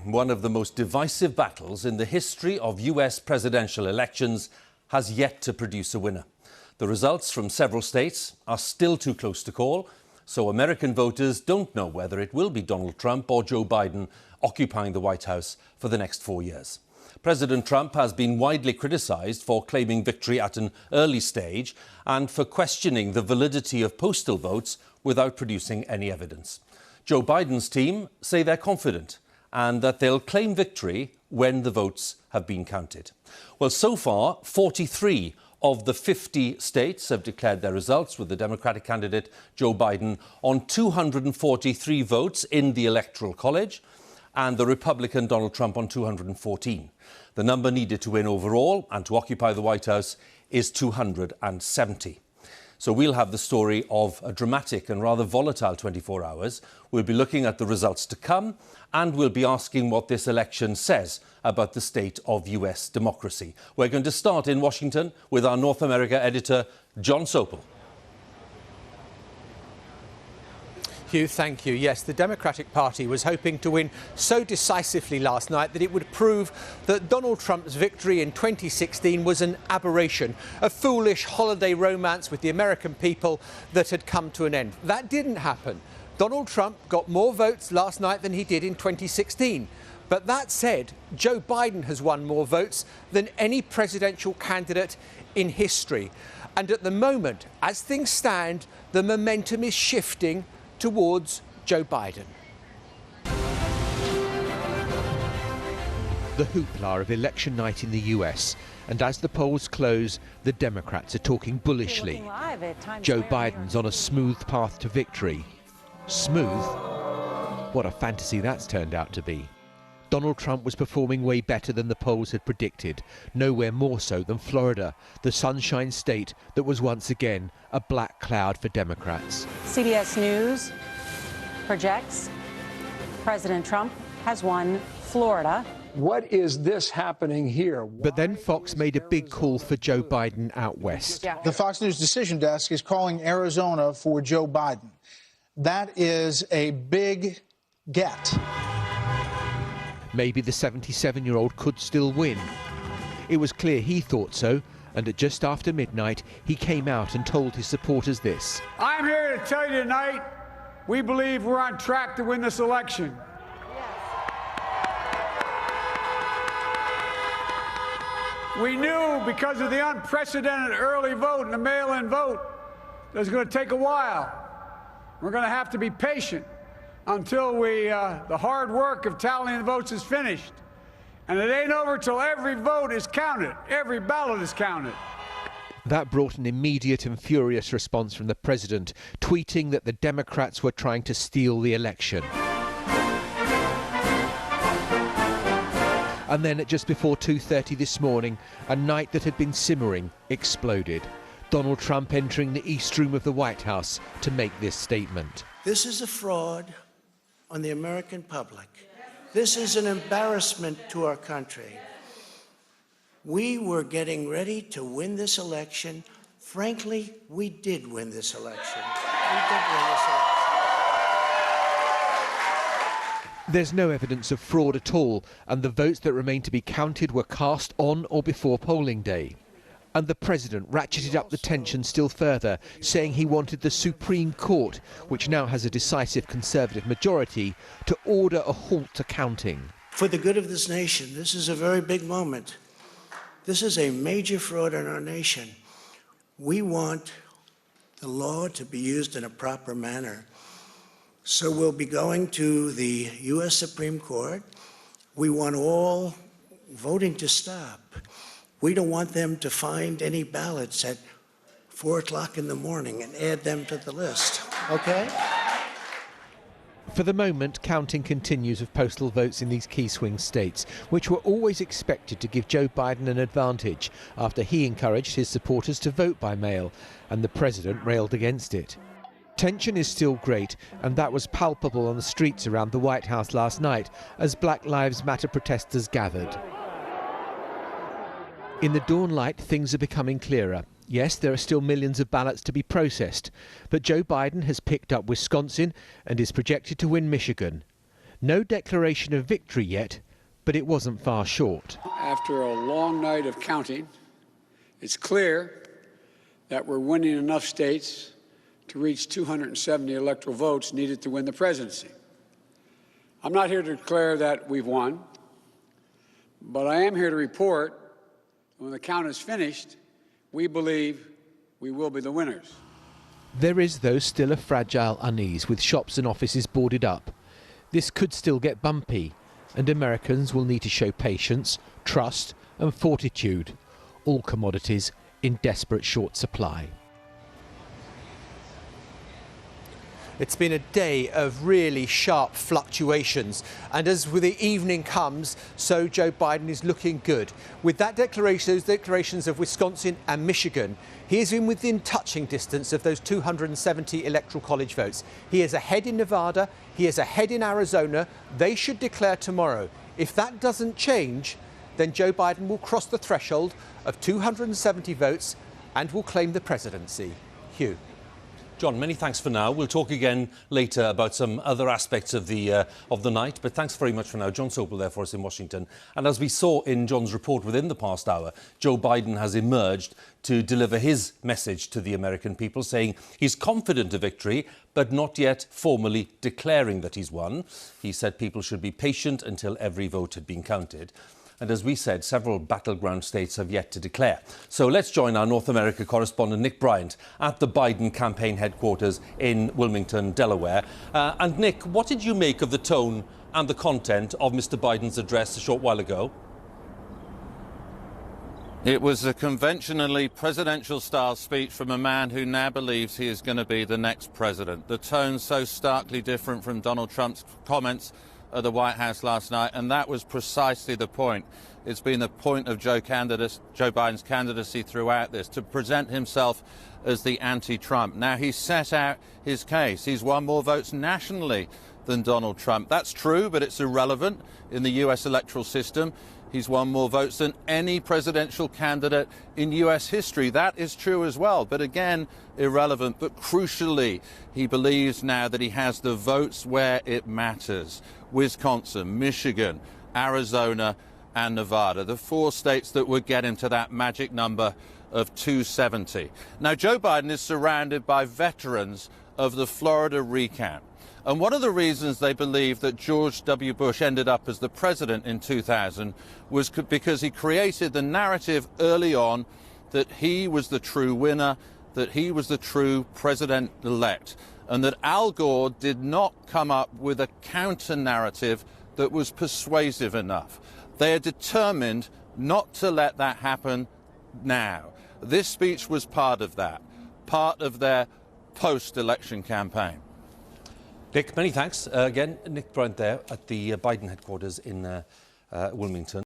one of the most divisive battles in the history of US presidential elections has yet to produce a winner. The results from several states are still too close to call, so American voters don't know whether it will be Donald Trump or Joe Biden occupying the White House for the next 4 years. President Trump has been widely criticised for claiming victory at an early stage and for questioning the validity of postal votes without producing any evidence. Joe Biden's team say they're confident and that they'll claim victory when the votes have been counted. Well, so far, 43 of the 50 states have declared their results, with the Democratic candidate Joe Biden on 243 votes in the Electoral College and the Republican Donald Trump on 214. The number needed to win overall and to occupy the White House is 270. So we'll have the story of a dramatic and rather volatile 24 hours. We'll be looking at the results to come, and we'll be asking what this election says about the state of US democracy. We're going to start in Washington with our North America editor, Jon Sopel. Huw, thank you. Yes, the Democratic Party was hoping to win so decisively last night that it would prove that Donald Trump's victory in 2016 was an aberration, a foolish holiday romance with the American people that had come to an end. That didn't happen. Donald Trump got more votes last night than he did in 2016. But that said, Joe Biden has won more votes than any presidential candidate in history. And at the moment, as things stand, the momentum is shifting towards Joe Biden. The hoopla of election night in the US, and as the polls close, the Democrats are talking bullishly. Joe Biden's on a smooth path to victory. Smooth? What a fantasy that's turned out to be. Donald Trump was performing way better than the polls had predicted, nowhere more so than Florida, the Sunshine State that was once again a black cloud for Democrats. CBS News projects President Trump has won Florida. What is this happening here? But then Fox made a big call for Joe Biden out west. The Fox News decision desk is calling Arizona for Joe Biden. That is a big get. Maybe the 77-year-old could still win. It was clear he thought so, and at just after midnight, he came out and told his supporters this. I'm here to tell you tonight, we believe we're on track to win this election. We knew because of the unprecedented early vote and the mail-in vote that it was going to take a while. We're going to have to be patient until the hard work of tallying the votes is finished. And it ain't over till every vote is counted, every ballot is counted. That brought an immediate and furious response from the president, tweeting that the Democrats were trying to steal the election. And then at just before 2:30 this morning, a night that had been simmering exploded. Donald Trump entering the East Room of the White House to make this statement. This is a fraud on the American public. This is an embarrassment to our country. We were getting ready to win this election. Frankly, we did win this election. There's no evidence of fraud at all, and the votes that remain to be counted were cast on or before polling day. And the president ratcheted up the tension still further, saying he wanted the Supreme Court, which now has a decisive Conservative majority, to order a halt to counting. For the good of this nation, this is a very big moment. This is a major fraud in our nation. We want the law to be used in a proper manner. So we'll be going to the U.S. Supreme Court. We want all voting to stop. We don't want them to find any ballots at 4 o'clock in the morning and add them to the list, okay? For the moment, counting continues of postal votes in these key swing states, which were always expected to give Joe Biden an advantage after he encouraged his supporters to vote by mail, and the president railed against it. Tension is still great, and that was palpable on the streets around the White House last night as Black Lives Matter protesters gathered. In the dawn light, things are becoming clearer. Yes, there are still millions of ballots to be processed, but Joe Biden has picked up Wisconsin and is projected to win Michigan. No declaration of victory yet, but it wasn't far short. After a long night of counting, it's clear that we're winning enough states to reach 270 electoral votes needed to win the presidency. I'm not here to declare that we've won, but I am here to report when the count is finished, we believe we will be the winners. There is, though, still a fragile unease, with shops and offices boarded up. This could still get bumpy, and Americans will need to show patience, trust and fortitude, all commodities in desperate short supply. It's been a day of really sharp fluctuations, and as with the evening comes, so Joe Biden is looking good. With that declaration, those declarations of Wisconsin and Michigan, he is within touching distance of those 270 electoral college votes. He is ahead in Nevada, he is ahead in Arizona. They should declare tomorrow. If that doesn't change, then Joe Biden will cross the threshold of 270 votes and will claim the presidency. Huw. John, many thanks for now. We'll talk again later about some other aspects of the night, but thanks very much for now. Jon Sopel there for us in Washington. And as we saw in John's report within the past hour, Joe Biden has emerged to deliver his message to the American people, saying he's confident of victory, but not yet formally declaring that he's won. He said people should be patient until every vote had been counted. And as we said, several battleground states have yet to declare. So let's join our North America correspondent Nick Bryant at the Biden campaign headquarters in Wilmington, Delaware. And Nick, what did you make of the tone and the content of Mr. Biden's address a short while ago? It was a conventionally presidential-style speech from a man who now believes he is going to be the next president. The tone so starkly different from Donald Trump's comments at the White House last night, and that was precisely the point. It's been the point of Joe Biden's candidacy throughout this, to present himself as the anti-Trump. Now, he's set out his case. He's won more votes nationally than Donald Trump. That's true, but it's irrelevant in the U.S. electoral system. He's won more votes than any presidential candidate in U.S. history. That is true as well, but again, irrelevant. But crucially, he believes now that he has the votes where it matters. Wisconsin, Michigan, Arizona and Nevada, the 4 states that would get him to that magic number of 270. Now, Joe Biden is surrounded by veterans of the Florida recount. And one of the reasons they believe that George W. Bush ended up as the president in 2000 was because he created the narrative early on that he was the true winner, that he was the true president-elect, and that Al Gore did not come up with a counter-narrative that was persuasive enough. They are determined not to let that happen now. This speech was part of that, part of their post-election campaign. Nick, many thanks. Again, Nick Bryant there at the Biden headquarters in Wilmington.